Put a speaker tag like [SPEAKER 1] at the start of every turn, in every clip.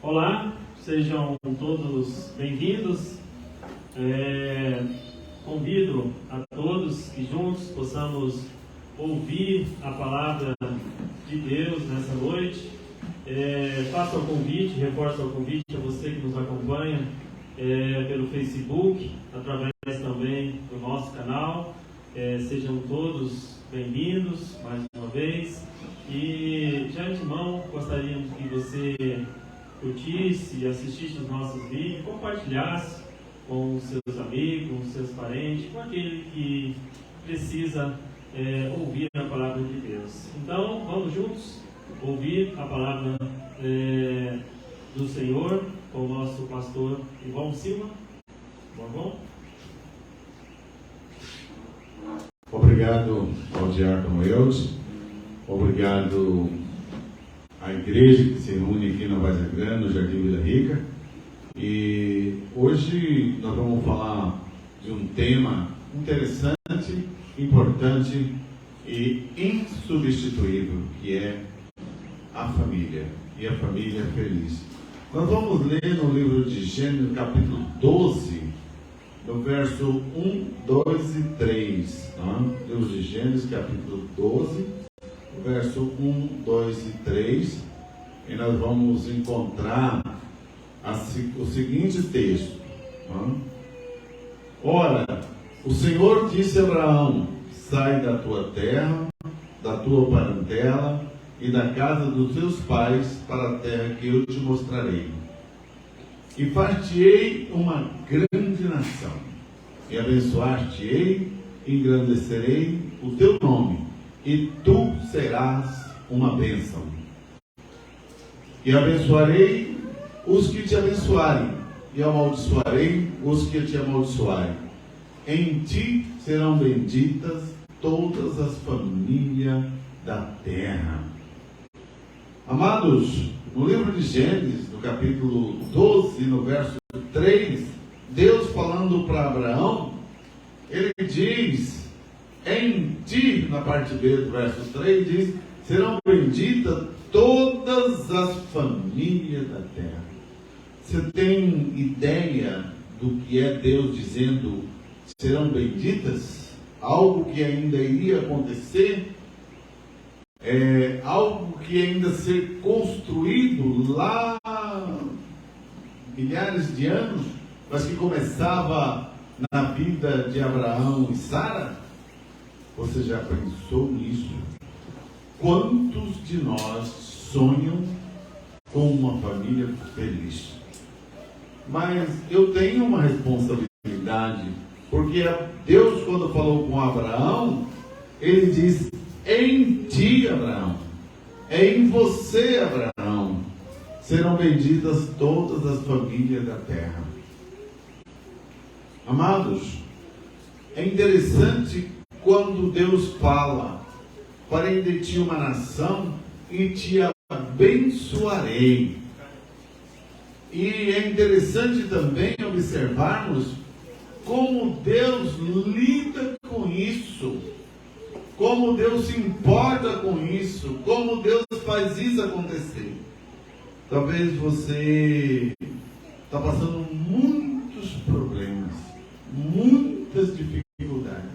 [SPEAKER 1] Olá, sejam todos bem-vindos. Convido a todos que juntos possamos ouvir a palavra de Deus nessa noite. Faço o convite, reforço o convite a você que nos acompanha pelo Facebook, através também do nosso canal. Sejam todos bem-vindos mais uma vez. E de antemão gostaríamos que você curtisse, assistisse os nossos vídeos, compartilhasse com os seus amigos, com os seus parentes, com aquele que precisa ouvir a palavra de Deus. Então, vamos juntos ouvir a palavra do Senhor com o nosso pastor Ivon Silva. Bom?
[SPEAKER 2] Obrigado ao diácono Eudes, obrigado à igreja que se reúne aqui na Várzea Grande, no Jardim Vila Rica. E hoje nós vamos falar de um tema interessante, importante e insubstituível, que é a família, e a família feliz. Nós vamos ler no livro de Gênesis, capítulo 12, no verso 1, 2 e 3. Livro de Gênesis, capítulo 12, verso 1, 2 e 3. E nós vamos encontrar o seguinte texto. Ora, o Senhor disse a Abraão: sai da tua terra, da tua parentela e da casa dos teus pais para a terra que eu te mostrarei. E far-te-ei uma grande nação, e abençoar-te-ei, e engrandecerei o teu nome, e tu serás uma bênção. E abençoarei os que te abençoarem, e amaldiçoarei os que te amaldiçoarem. Em ti serão benditas todas as famílias da terra. Amados, no livro de Gênesis, no capítulo 12, no verso 3, Deus falando para Abraão, ele diz, em ti, na parte B do verso 3, diz, serão benditas todas as famílias da terra. Você tem ideia do que é Deus dizendo, serão benditas? Algo que ainda iria acontecer? Algo que ainda ser construído lá milhares de anos, mas que começava na vida de Abraão e Sara? Você já pensou nisso? Quantos de nós sonham com uma família feliz? Mas eu tenho uma responsabilidade, porque Deus, quando falou com Abraão, ele diz: em ti, Abraão, em você, Abraão, serão benditas todas as famílias da terra. Amados, é interessante quando Deus fala: farei de ti uma nação e te abençoarei. E é interessante também observarmos como Deus lida com isso, como Deus se importa com isso, como Deus faz isso acontecer. Talvez você está passando muitos problemas, muitas dificuldades,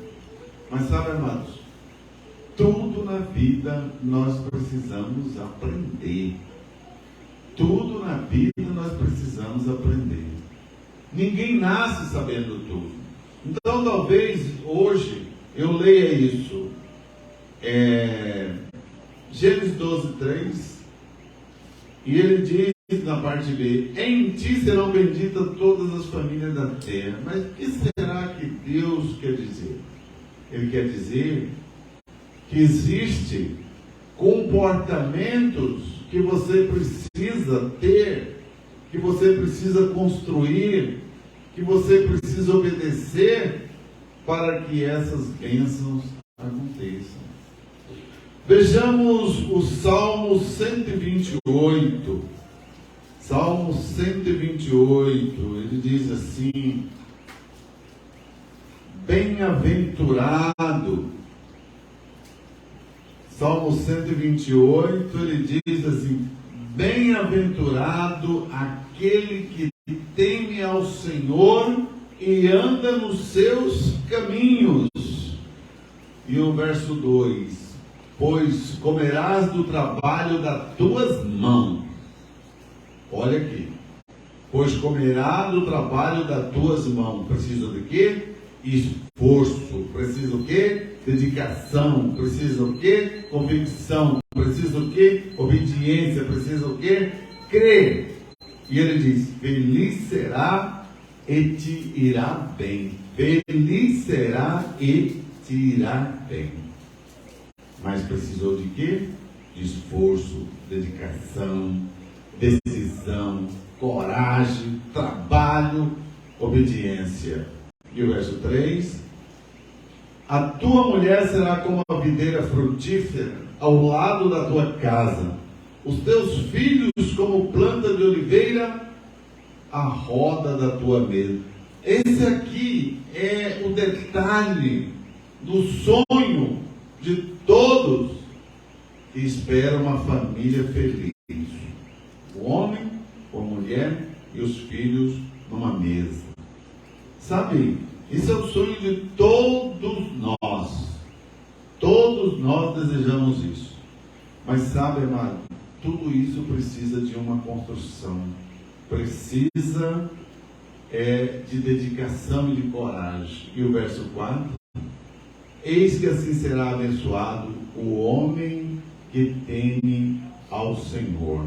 [SPEAKER 2] mas sabe, amados, tudo na vida nós precisamos aprender. Tudo na vida nós precisamos aprender. Ninguém nasce sabendo tudo. Então talvez hoje eu leia isso. Gênesis 12, 3. E ele diz na parte B: em ti serão benditas todas as famílias da terra. Mas o que será que Deus quer dizer? Ele quer dizer que existe comportamentos que você precisa ter, que você precisa construir, que você precisa obedecer para que essas bênçãos aconteçam. Vejamos o Salmo 128. Salmo 128, ele diz assim: bem-aventurado. Salmo 128, ele diz assim: bem-aventurado aquele que teme ao Senhor e anda nos seus caminhos. E o verso 2: pois comerás do trabalho das tuas mãos. Olha aqui. Pois comerás do trabalho das tuas mãos. Precisa de quê? Esforço. Precisa o quê? Dedicação. Precisa o quê? Convicção. Precisa o quê? Obediência. Precisa o quê? Crer. E ele diz: feliz será e te irá bem. Feliz será e te irá bem. Mas precisou de quê? De esforço, dedicação, decisão, coragem, trabalho, obediência. E o verso 3: a tua mulher será como a videira frutífera ao lado da tua casa, os teus filhos como planta de oliveira à roda da tua mesa. Esse aqui é o detalhe do sonho de todos que esperam uma família feliz. O homem, a mulher e os filhos numa mesa. Sabe, esse é o sonho de todos nós. Todos nós desejamos isso. Mas sabe, amado, tudo isso precisa de uma construção. Precisa de dedicação e de coragem. E o verso 4: eis que assim será abençoado o homem que teme ao Senhor.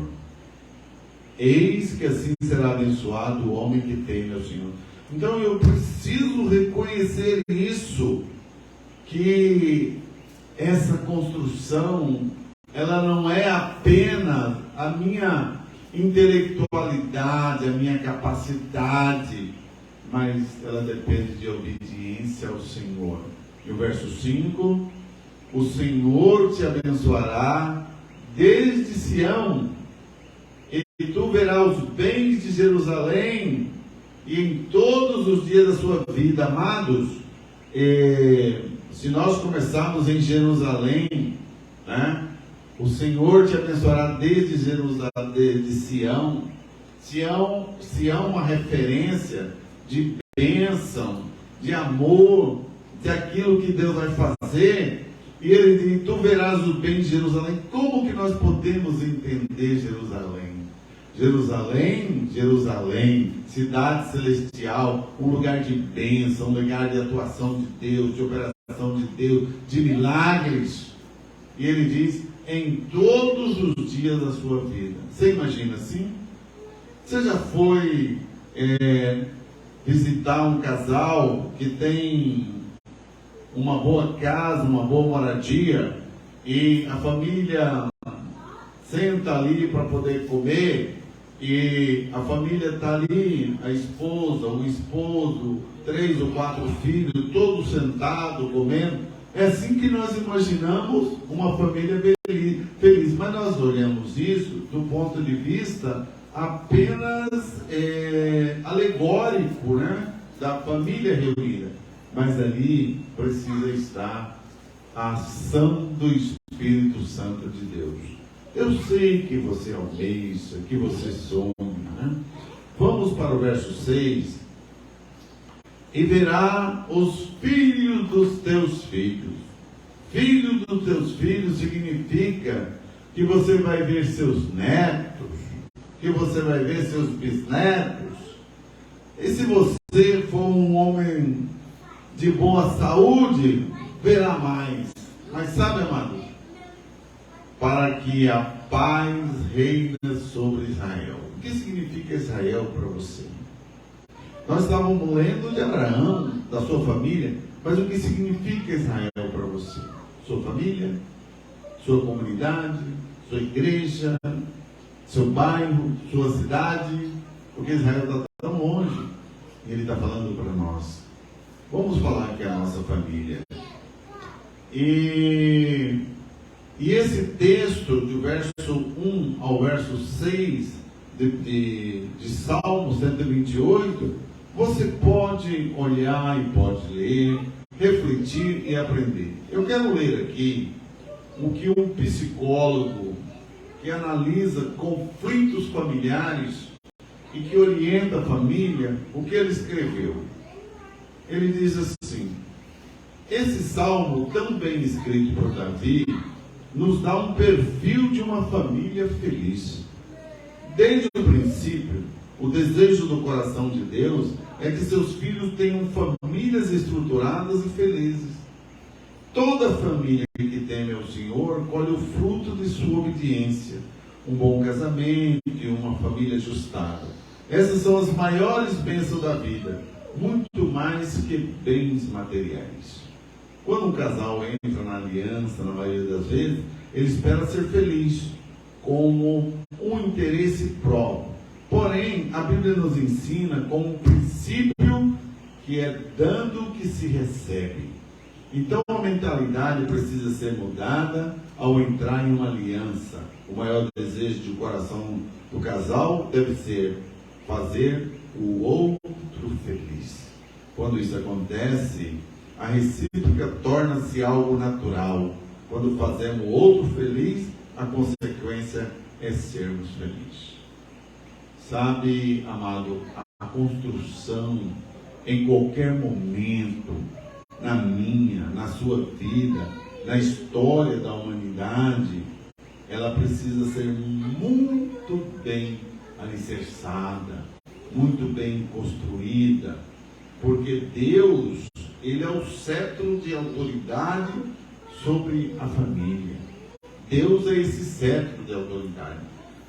[SPEAKER 2] Eis que assim será abençoado o homem que teme ao Senhor. Então eu preciso reconhecer isso, que essa construção, ela não é apenas a minha intelectualidade, a minha capacidade, mas ela depende de obediência ao Senhor. E o verso 5: o Senhor te abençoará desde Sião, e tu verás os bens de Jerusalém, e em todos os dias da sua vida. Amados, se nós começarmos em Jerusalém, né? O Senhor te abençoará desde Jerusalém, de Sião. Sião é uma referência de bênção, de amor, de aquilo que Deus vai fazer. E ele diz: tu verás o bem de Jerusalém. Como que nós podemos entender Jerusalém? Jerusalém, cidade celestial, um lugar de bênção, um lugar de atuação de Deus, de operação de Deus, de milagres. E ele diz: em todos os dias da sua vida. Você imagina assim? Você já foi visitar um casal que tem uma boa casa, uma boa moradia, e a família senta ali para poder comer, e a família está ali, a esposa, o esposo, 3 ou 4 filhos, todos sentados, comendo. É assim que nós imaginamos uma família feliz. Mas nós olhamos isso do ponto de vista apenas alegórico, né? Da família reunida. Mas ali precisa estar a ação do Espírito Santo de Deus. Eu sei que você almeja, que você sonha, né? Vamos para o verso 6. E verá os filhos dos teus filhos. Filho dos teus filhos significa que você vai ver seus netos, que você vai ver seus bisnetos. E se você for um homem de boa saúde, verá mais. Mas sabe, amado, para que a paz reine sobre Israel. O que significa Israel para você? Nós estávamos lendo de Abraão, da sua família, mas o que significa Israel para você? Sua família, sua comunidade, sua igreja, seu bairro, sua cidade, porque Israel está tão longe, e ele está falando para nós. Vamos falar que é a nossa família. E esse texto, do verso 1 ao verso 6 de Salmo 128, você pode olhar e pode ler, refletir e aprender. Eu quero ler aqui o que um psicólogo que analisa conflitos familiares e que orienta a família, o que ele escreveu? Ele diz assim: esse salmo tão bem escrito por Davi nos dá um perfil de uma família feliz. Desde o princípio, o desejo do coração de Deus é que seus filhos tenham famílias estruturadas e felizes. Toda família que teme ao Senhor colhe o fruto de sua obediência, um bom casamento e uma família ajustada. Essas são as maiores bênçãos da vida, muito mais que bens materiais. Quando um casal entra na aliança, na maioria das vezes, ele espera ser feliz, como um interesse próprio. Porém, a Bíblia nos ensina como um princípio que é dando que se recebe. Então a mentalidade precisa ser mudada ao entrar em uma aliança. O maior desejo do coração do casal deve ser fazer o outro feliz. Quando isso acontece, a recíproca torna-se algo natural. Quando fazemos o outro feliz, a consequência é sermos felizes. Sabe, amado, a construção em qualquer momento, na minha, na sua vida, na história da humanidade, ela precisa ser muito bem alicerçada, muito bem construída, porque Deus, Ele é o cetro de autoridade sobre a família. Deus é esse cetro de autoridade.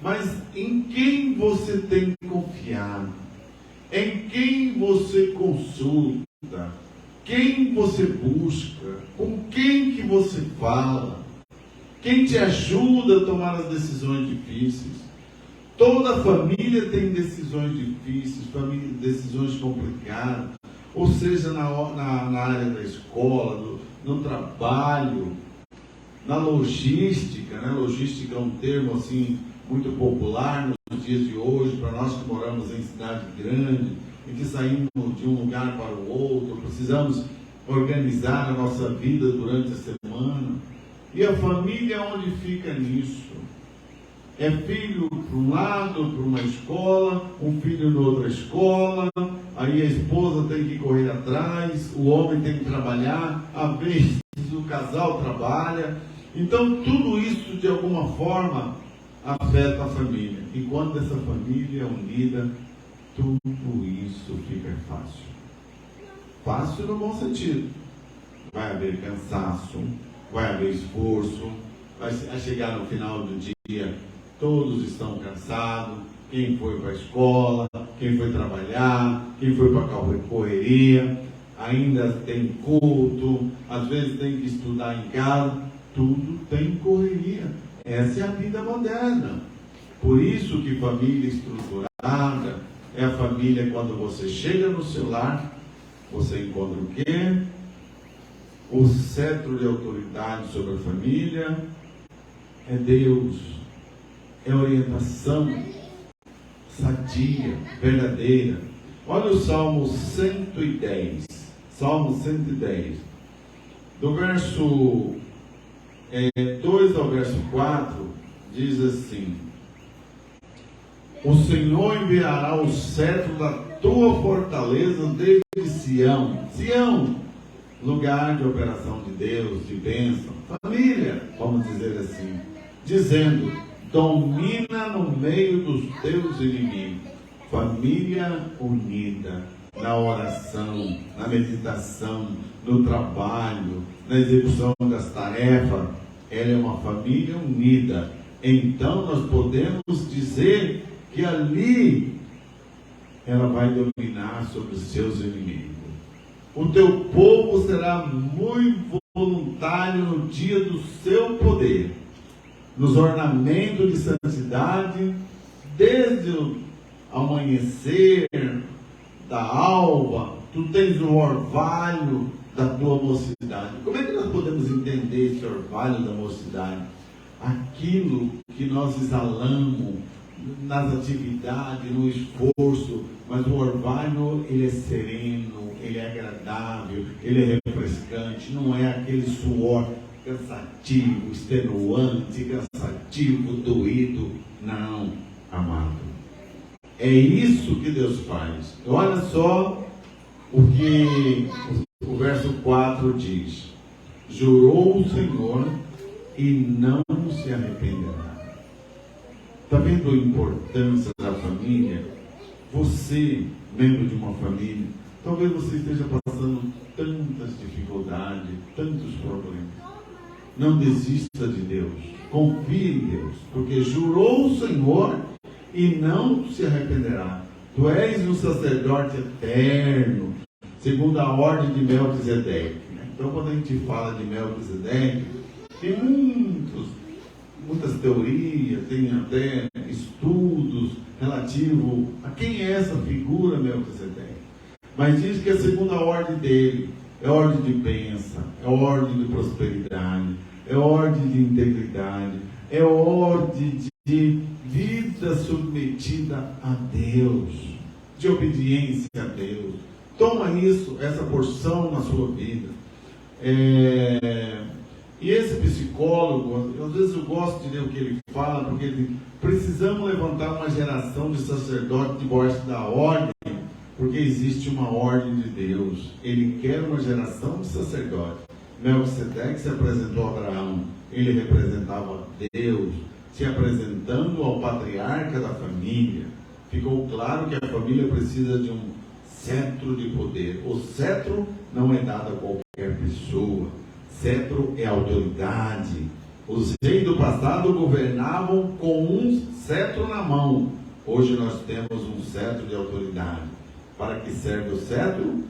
[SPEAKER 2] Mas em quem você tem confiado? Em quem você consulta? Quem você busca? Com quem que você fala? Quem te ajuda a tomar as decisões difíceis? Toda família tem decisões difíceis, decisões complicadas, ou seja, na área da escola, no trabalho, na logística, né? Logística é um termo assim muito popular nos dias de hoje, para nós que moramos em cidade grande, em que saímos de um lugar para o outro, precisamos organizar a nossa vida durante a semana. E a família onde fica nisso? É filho para um lado, para uma escola, um filho em outra escola, aí a esposa tem que correr atrás, o homem tem que trabalhar, às vezes o casal trabalha. Então tudo isso de alguma forma afeta a família. E quando essa família é unida, tudo isso fica fácil. Fácil no bom sentido. Vai haver cansaço, vai haver esforço, vai chegar no final do dia, todos estão cansados, quem foi para a escola, quem foi trabalhar, quem foi para a correria, ainda tem culto, às vezes tem que estudar em casa, tudo tem correria. Essa é a vida moderna. Por isso que família estruturada é a família quando você chega no seu lar, você encontra o quê? O cetro de autoridade sobre a família é Deus, é orientação sadia, verdadeira. Olha o Salmo 110, Salmo 110, do verso 2 ao verso 4, diz assim: o Senhor enviará o cetro da tua fortaleza desde Sião. Sião, lugar de operação de Deus, de bênção, família, vamos dizer assim, dizendo: domina no meio dos teus inimigos. Família unida na oração, na meditação, no trabalho, na execução das tarefas. Ela é uma família unida. Então nós podemos dizer que ali ela vai dominar sobre os seus inimigos. O teu povo será muito voluntário no dia do seu poder, nos ornamentos de santidade, desde o amanhecer da alva, tu tens o orvalho da tua mocidade. Como é que nós podemos entender esse orvalho da mocidade? Aquilo que nós exalamos nas atividades, no esforço, mas o orvalho, ele é sereno, ele é agradável, ele é refrescante, não é aquele suor cansativo, extenuante, cansativo. vingativo, doído. Não, amado. É isso que Deus faz. Olha só o que o verso 4 diz. Jurou o Senhor e não se arrependerá. Está vendo a importância da família? Você, membro de uma família, talvez você esteja passando tantas dificuldades, tantos problemas. Não desista de Deus. Confie em Deus. Porque jurou o Senhor e não se arrependerá. Tu és um sacerdote eterno, segundo a ordem de Melquisedeque. Então, quando a gente fala de Melquisedeque, tem muitas teorias, tem até estudos relativos a quem é essa figura Melquisedeque. Mas diz que a segunda ordem dele é ordem de bênção, é ordem de prosperidade, é ordem de integridade, é ordem de vida submetida a Deus, de obediência a Deus. Toma isso, essa porção na sua vida. E esse psicólogo, às vezes eu gosto de ler o que ele fala, porque ele diz, precisamos levantar uma geração de sacerdotes debaixo da ordem, porque existe uma ordem de Deus. Ele quer uma geração de sacerdotes. Melquisedeque se apresentou a Abraão, ele representava Deus, se apresentando ao patriarca da família. Ficou claro que a família precisa de um cetro de poder. O cetro não é dado a qualquer pessoa. Cetro é autoridade. Os reis do passado governavam com um cetro na mão. Hoje nós temos um cetro de autoridade. Para que serve o cetro?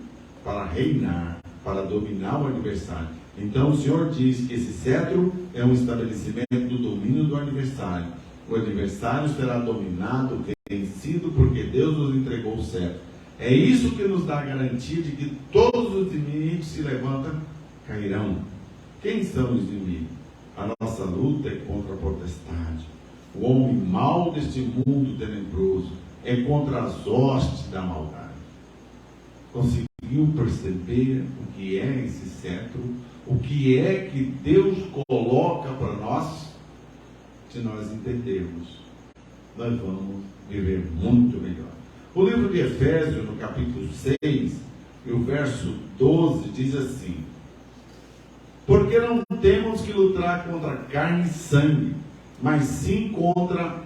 [SPEAKER 2] Para reinar, para dominar o adversário. Então o Senhor diz que esse cetro é um estabelecimento do domínio do adversário. O adversário será dominado, vencido, porque Deus nos entregou o cetro. É isso que nos dá a garantia de que todos os inimigos se levantam, cairão. Quem são os inimigos? A nossa luta é contra a potestade. O homem mau deste mundo tenebroso é contra as hostes da maldade. Conseguiu perceber o que é esse cetro? O que é que Deus coloca para nós? Se nós entendermos, nós vamos viver muito melhor. O livro de Efésios, no capítulo 6, e o verso 12, diz assim: porque não temos que lutar contra carne e sangue, mas sim contra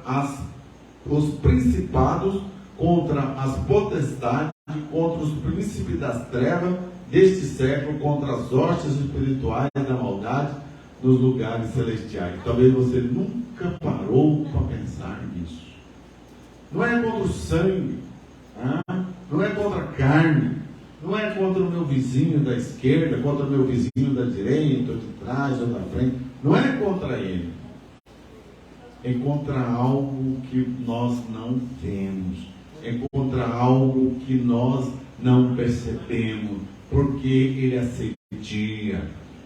[SPEAKER 2] os principados, contra as potestades, contra os príncipes das trevas deste século, contra as hostes espirituais da maldade nos lugares celestiais. Talvez você nunca parou para pensar nisso. Não é contra o sangue, não é contra a carne, não é contra o meu vizinho da esquerda, contra o meu vizinho da direita, ou de trás, ou da frente. Não é contra ele. É contra algo que nós não vemos. É contra algo que nós não percebemos. Porque ele assedia,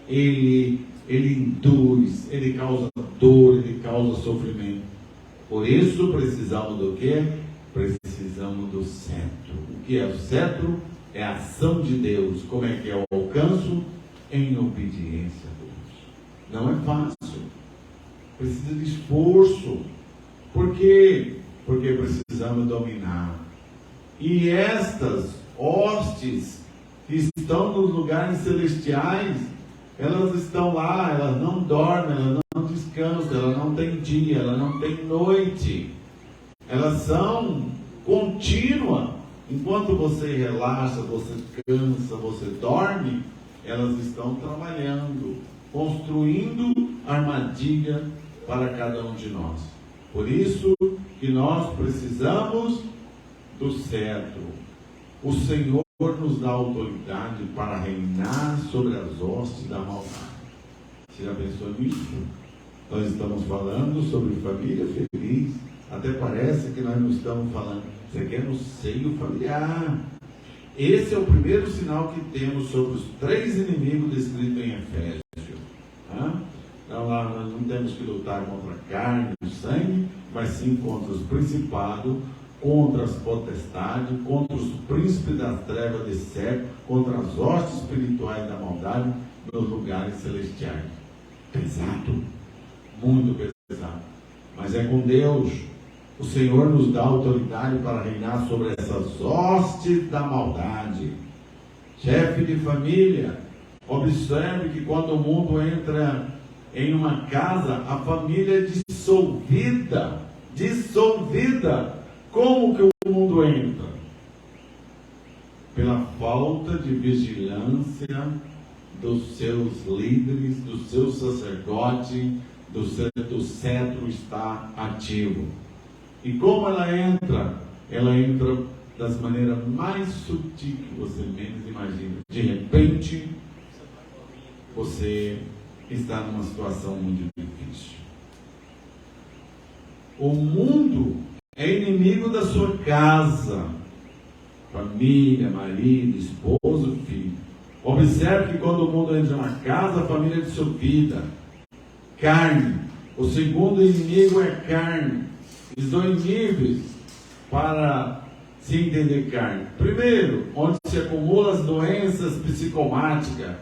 [SPEAKER 2] ele induz, ele causa dor, ele causa sofrimento. Por isso precisamos do quê? Precisamos do cetro. O que é o cetro? É a ação de Deus. Como é que é o alcance? Em obediência a Deus. Não é fácil. Precisa de esforço. Por quê? Porque precisamos dominar. E estas hostes que estão nos lugares celestiais, elas estão lá, elas não dormem, elas não descansam, elas não têm dia, elas não têm noite. Elas são contínuas. Enquanto você relaxa, você cansa, você dorme, elas estão trabalhando, construindo armadilha para cada um de nós. Por isso que nós precisamos do cetro. O Senhor nos dá autoridade para reinar sobre as hostes da maldade. Você já pensou nisso? Nós estamos falando sobre família feliz. Até parece que nós não estamos falando. Você quer no seio familiar. Esse é o primeiro sinal que temos sobre os 3 inimigos descritos em Efésios. Então lá nós não temos que lutar contra a carne e o sangue, mas sim contra os principados, contra as potestades, contra os príncipes das trevas desse século, contra as hostes espirituais da maldade nos lugares celestiais. Pesado, muito pesado. mas é com Deus. O Senhor nos dá autoridade para reinar sobre essas hostes da maldade. Chefe de família, observe que quando o mundo entra em uma casa, a família é dissolvida. Dissolvida. Como que o mundo entra? Pela falta de vigilância dos seus líderes, do seu sacerdote, do cetro está ativo. E como ela entra? Ela entra das maneiras mais sutis que você menos imagina. De repente, você está numa situação muito difícil. O mundo é inimigo da sua casa, família, marido, esposo, filho. Observe que quando o mundo entra na casa, a família é dissolvida. Carne. O segundo inimigo é carne. Os dois níveis para se entender carne. Primeiro, onde se acumulam as doenças psicomáticas,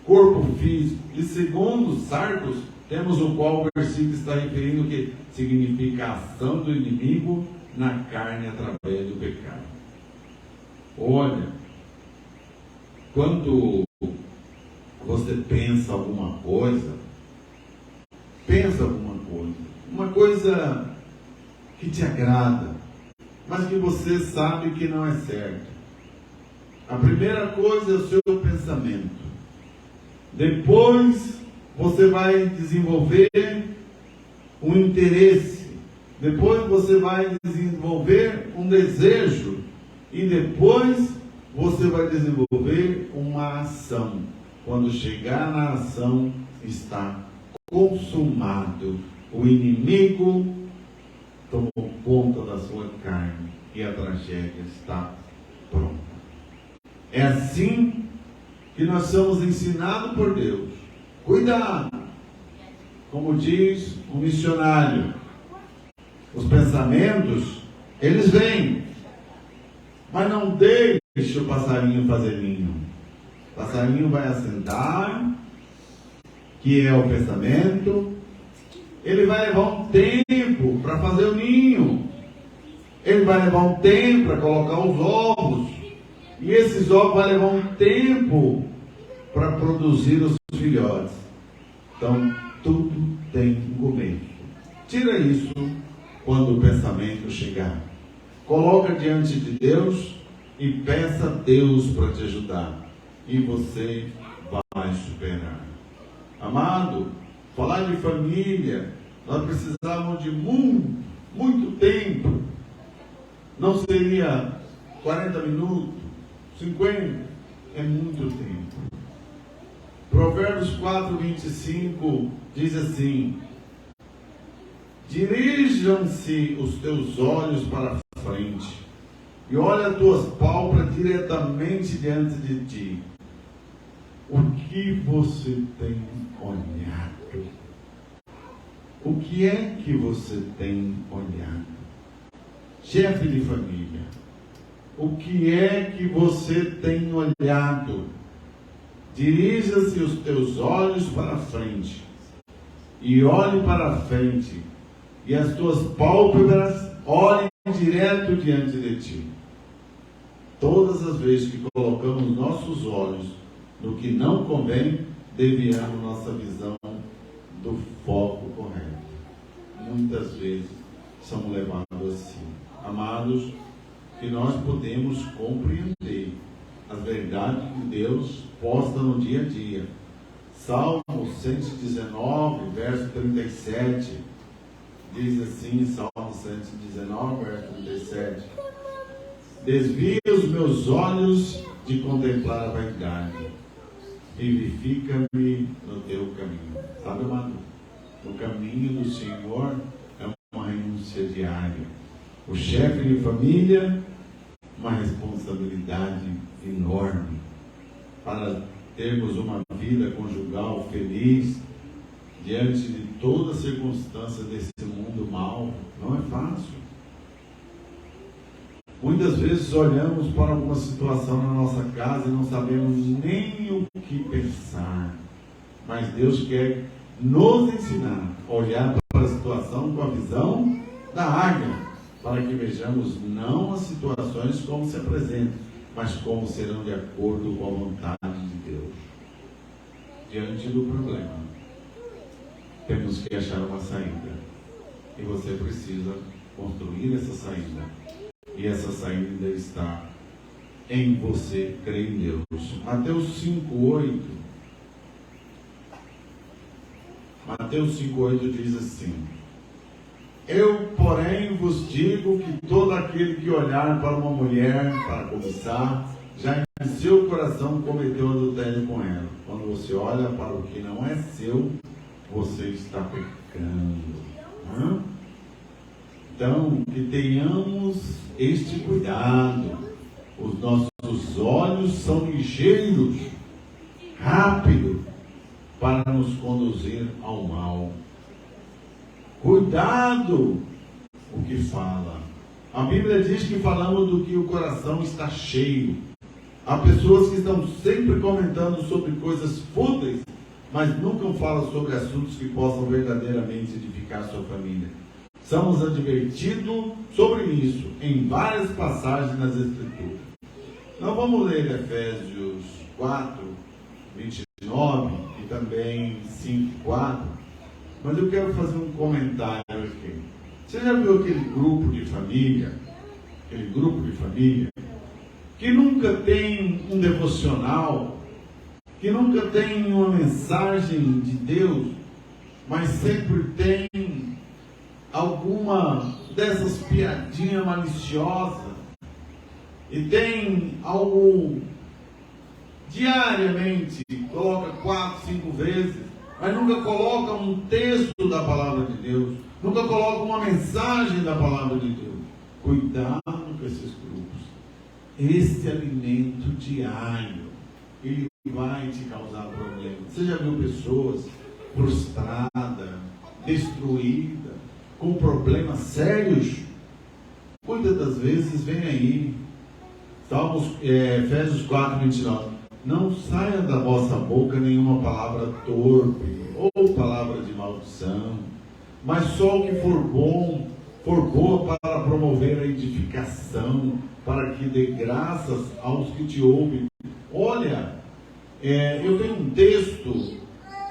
[SPEAKER 2] corpo físico. E segundo, sarcos, temos o qual o versículo está referindo que significa a ação do inimigo na carne através do pecado. Olha, quando você pensa alguma coisa, uma coisa que te agrada, mas que você sabe que não é certo. A primeira coisa é o seu pensamento. Depois você vai desenvolver um interesse. Depois você vai desenvolver um desejo. E depois você vai desenvolver uma ação. Quando chegar na ação, está consumado. O inimigo tomou conta da sua carne e a tragédia está pronta. É assim que nós somos ensinados por Deus. Cuidado! Como diz o missionário, os pensamentos, eles vêm, mas não deixe o passarinho fazer ninho. O passarinho vai assentar, que é o pensamento. Ele vai levar um tempo para fazer o ninho. Ele vai levar um tempo para colocar os ovos. E esses ovos vão levar um tempo para produzir os filhotes. Então, tudo tem um começo. Tira isso quando o pensamento chegar. Coloca diante de Deus e peça a Deus para te ajudar. E você vai superar. Amado, falar de família, nós precisamos de muito tempo. Não seria 40 minutos, 50, é muito tempo. Provérbios 4:25 diz assim: dirijam-se os teus olhos para a frente e olha as tuas pálpebras diretamente diante de ti. O que você tem olhado? O que é que você tem olhado? Chefe de família, o que é que você tem olhado? Dirija-se os teus olhos para a frente e olhe para a frente, e as tuas pálpebras olhem direto diante de ti. Todas as vezes que colocamos nossos olhos no que não convém, desviamos nossa visão do foco correto. Muitas vezes somos levados assim. Amados, que nós podemos compreender as verdades que Deus posta no dia a dia. Salmo 119, verso 37, diz assim, Salmo 119, verso 37: desvia os meus olhos de contemplar a vaidade, vivifica-me no teu caminho. Sabe, amado? O caminho do Senhor é uma renúncia diária. O chefe de família, uma responsabilidade enorme para termos uma vida conjugal feliz diante de toda circunstância desse mundo mau. Não é fácil. Muitas vezes olhamos para alguma situação na nossa casa e não sabemos nem o que pensar. Mas Deus quer nos ensinar a olhar para a situação com a visão da águia, para que vejamos não as situações como se apresentam, mas como serão de acordo com a vontade de Deus. Diante do problema, temos que achar uma saída. E você precisa construir essa saída. E essa saída está em você crer em Deus. Mateus 5,8. Mateus 5,8 diz assim: eu, porém, vos digo que todo aquele que olhar para uma mulher para cobiçar, já em seu coração cometeu adultério com ela. Quando você olha para o que não é seu, você está pecando. Então, que tenhamos este cuidado. Os nossos olhos são ligeiros, rápidos, para nos conduzir ao mal. Cuidado o que fala. A Bíblia diz que falamos do que o coração está cheio. Há pessoas que estão sempre comentando sobre coisas fúteis, mas nunca falam sobre assuntos que possam verdadeiramente edificar sua família. Somos advertidos sobre isso em várias passagens nas Escrituras. Nós vamos ler Efésios 4, 29 e também 5, 4. Mas eu quero fazer um comentário aqui. Você já viu aquele grupo de família? Aquele grupo de família que nunca tem um devocional, que nunca tem uma mensagem de Deus, mas sempre tem alguma dessas piadinhas maliciosas, e tem algo diariamente, coloca 4, 5 vezes, mas nunca coloca um texto da palavra de Deus, nunca coloca uma mensagem da palavra de Deus. Cuidado com esses grupos. Esse alimento diário, ele vai te causar problemas. Você já viu pessoas frustradas, destruídas, com problemas sérios? Muitas das vezes vem aí, Efésios 4, 29. Não saia da vossa boca nenhuma palavra torpe ou palavra de maldição, mas só o que for bom, for boa para promover a edificação, para que dê graças aos que te ouvem. Olha, eu tenho um texto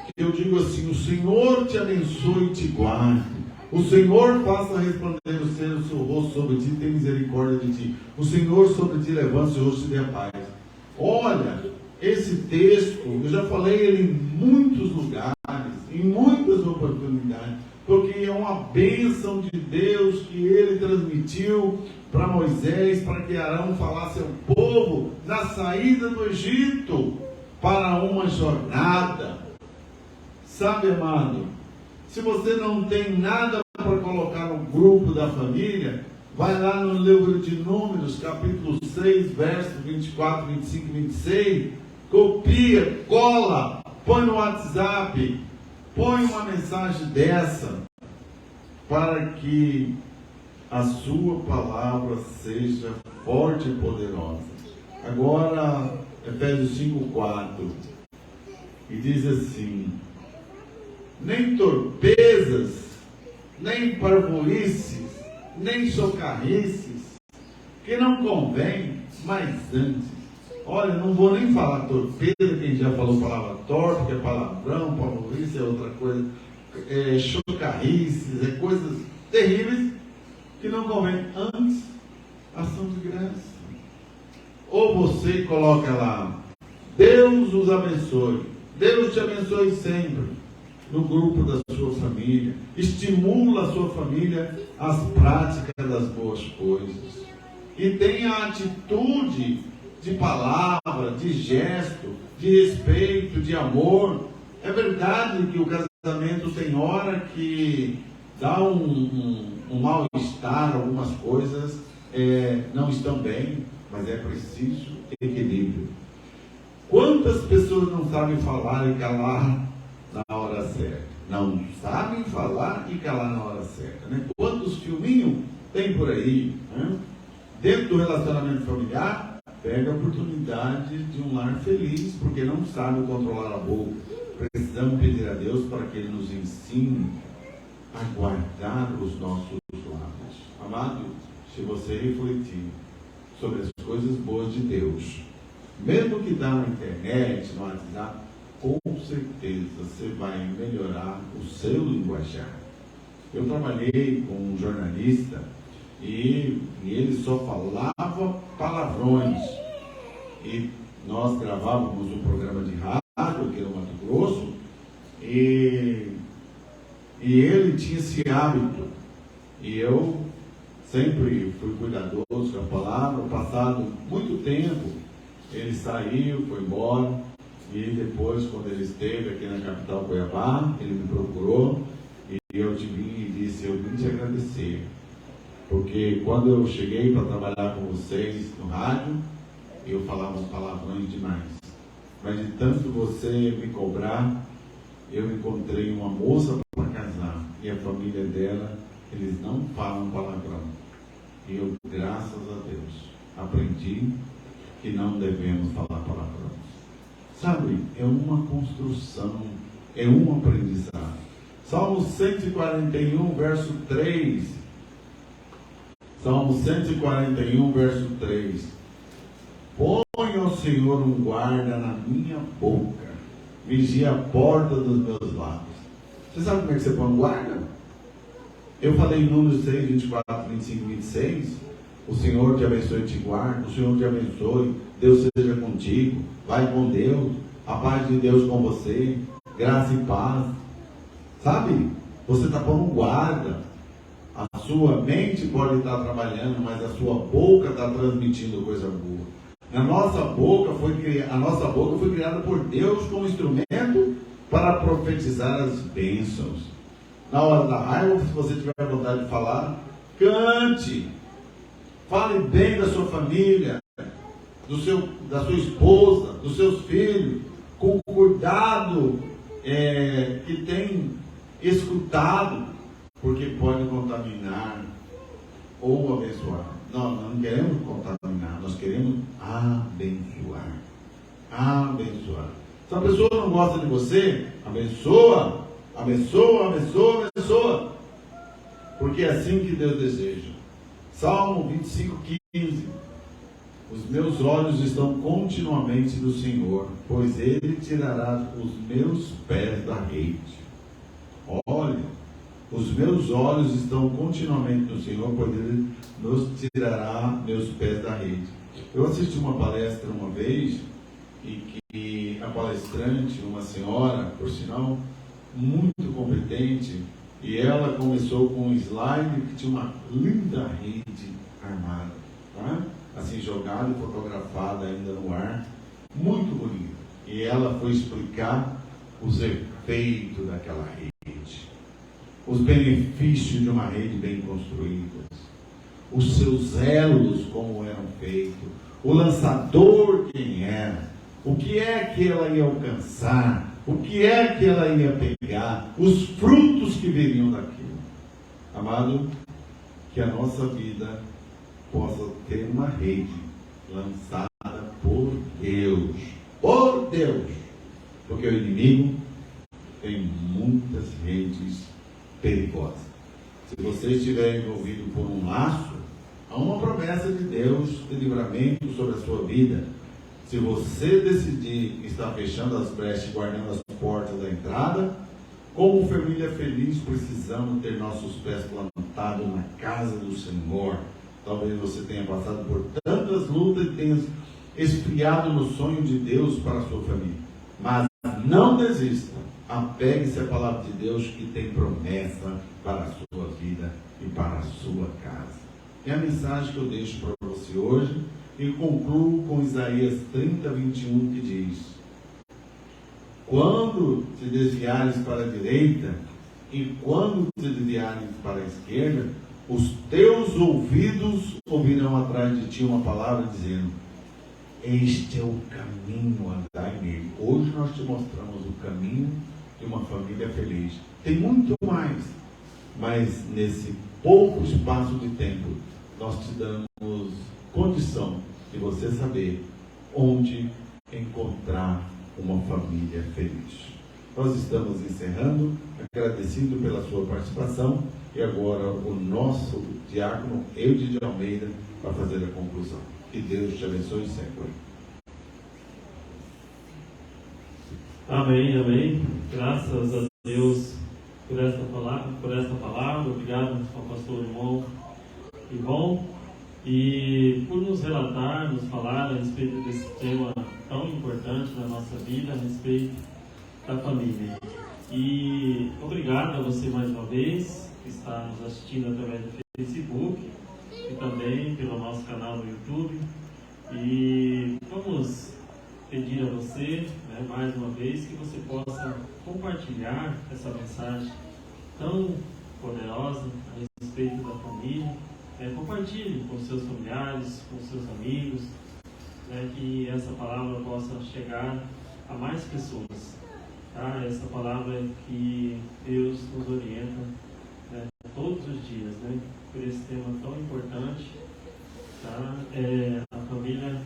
[SPEAKER 2] que eu digo assim: o Senhor te abençoe e te guarde. O Senhor faça resplandecer o seu rosto sobre ti e tenha misericórdia de ti. O Senhor sobre ti levanta o seu rosto e te dê a paz. Olha, esse texto, eu já falei ele em muitos lugares, em muitas oportunidades, porque é uma bênção de Deus que ele transmitiu para Moisés, para que Arão falasse ao povo na saída do Egito para uma jornada. Sabe, amado, se você não tem nada para colocar no grupo da família, vai lá no livro de Números, capítulo 6, versos 24, 25 e 26, copia, cola, põe no WhatsApp, põe uma mensagem dessa, para que a sua palavra seja forte e poderosa. Agora, Efésios 5, 4, e diz assim: nem torpezas, nem parvoíces, nem socarrices, que não convém, mas antes. Olha, não vou nem falar torpeza, quem já falou palavra torpe, que é palavrão, parvoíce é outra coisa, chocarrices, é coisas terríveis, que não convém. Antes, ação de graça. Ou você coloca lá: Deus os abençoe, Deus te abençoe sempre, no grupo da sua família. Estimula a sua família às práticas das boas coisas. E tenha a atitude de palavra, de gesto, de respeito, de amor. É verdade que o casamento tem hora que dá um mal-estar, algumas coisas não estão bem, mas é preciso equilíbrio. Quantas pessoas não sabem falar e calar na hora certa? Não sabem falar e calar na hora certa, né? Quantos filminhos tem por aí, né? Dentro do relacionamento familiar, pega a oportunidade de um lar feliz, porque não sabe controlar a boca. precisamos pedir a Deus para que Ele nos ensine a guardar os nossos lábios. Amado, se você refletir sobre as coisas boas de Deus, mesmo que dá na internet, no WhatsApp, com certeza você vai melhorar o seu linguajar. Eu trabalhei com um jornalista e ele só falava palavrões. E nós gravávamos um programa de rádio aqui no Mato Grosso e ele tinha esse hábito. E eu sempre fui cuidadoso com a palavra. Passado muito tempo, ele saiu, foi embora. E depois, quando ele esteve aqui na capital Cuiabá, ele me procurou e eu te vim e disse: eu vim te agradecer, porque quando eu cheguei para trabalhar com vocês no rádio, eu falava palavrões demais, mas de tanto você me cobrar, eu encontrei uma moça para casar e a família dela, eles não falam palavrão, e eu, graças a Deus, aprendi que não devemos falar palavrão. Sabe, é uma construção, é um aprendizado. Salmo 141, verso 3. Salmo 141, verso 3. Põe ao Senhor um guarda na minha boca, vigia a porta dos meus lábios. Você sabe como é que você põe um guarda? Eu falei em Números 6, 24, 25 e 26. O Senhor te abençoe e te guarde. O Senhor te abençoe. Deus seja contigo. Vai com Deus. A paz de Deus com você. Graça e paz. Sabe? Você está pondo um guarda. A sua mente pode estar trabalhando, mas a sua boca está transmitindo coisa boa. A nossa boca foi criada por Deus como instrumento para profetizar as bênçãos. Na hora da raiva, se você tiver vontade de falar, cante. Fale bem da sua família, da sua esposa, dos seus filhos, com o cuidado que tem escutado, porque pode contaminar ou abençoar. Nós não queremos contaminar, nós queremos abençoar. Abençoar. Se a pessoa não gosta de você, abençoa, abençoa, abençoa, abençoa. Porque é assim que Deus deseja. Salmo 25, 15. Os meus olhos estão continuamente do Senhor, pois Ele tirará os meus pés da rede. Olha, os meus olhos estão continuamente no Senhor, pois Ele nos tirará meus pés da rede. Eu assisti uma palestra uma vez, e que a palestrante, uma senhora, por sinal, muito competente, e ela começou com um slide que tinha uma linda rede armada, tá? Assim, jogada e fotografada ainda no ar, muito bonita. E ela foi explicar os efeitos daquela rede, os benefícios de uma rede bem construída, os seus elos como eram feitos, o lançador quem era, o que é que ela ia alcançar, o que é que ela ia pegar, os frutos que viriam daquilo. Amado, que a nossa vida possa ter uma rede lançada por Deus. Por Deus! Porque o inimigo tem muitas redes perigosas. Se você estiver envolvido por um laço, há uma promessa de Deus de livramento sobre a sua vida. Se você decidir estar fechando as brechas e guardando as portas da entrada, como família feliz, precisamos ter nossos pés plantados na casa do Senhor. Talvez você tenha passado por tantas lutas e tenha esfriado no sonho de Deus para a sua família. Mas não desista. Apegue-se à palavra de Deus que tem promessa para a sua vida e para a sua casa. É a mensagem que eu deixo para você hoje e concluo com Isaías 30, 21, que diz: quando te desviares para a direita e quando te desviares para a esquerda, os teus ouvidos ouvirão atrás de ti uma palavra dizendo: este é o caminho, andai nele. Hoje nós te mostramos o caminho de uma família feliz. Tem muito mais, mas nesse pouco espaço de tempo, nós te damos condição de você saber onde encontrar uma família feliz. Nós estamos encerrando, agradecido pela sua participação, e agora o nosso diácono, Eude de Almeida, vai fazer a conclusão. Que Deus te abençoe sempre.
[SPEAKER 1] Amém, amém. Graças a Deus por esta palavra. Obrigado ao pastor irmão Ivon e por nos relatar, nos falar a respeito desse tema tão importante na nossa vida, a respeito da família. E obrigado a você mais uma vez que está nos assistindo através do Facebook e também pelo nosso canal no YouTube. E vamos pedir a você, mais uma vez, que você possa compartilhar essa mensagem tão poderosa a respeito da família. Compartilhe com seus familiares, com seus amigos, que essa palavra possa chegar a mais pessoas. Tá? Essa palavra que Deus nos orienta todos os dias, por esse tema tão importante. Tá? A família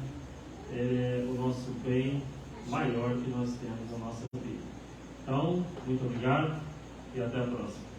[SPEAKER 1] é o nosso bem maior que nós temos na nossa vida. Então, muito obrigado e até a próxima.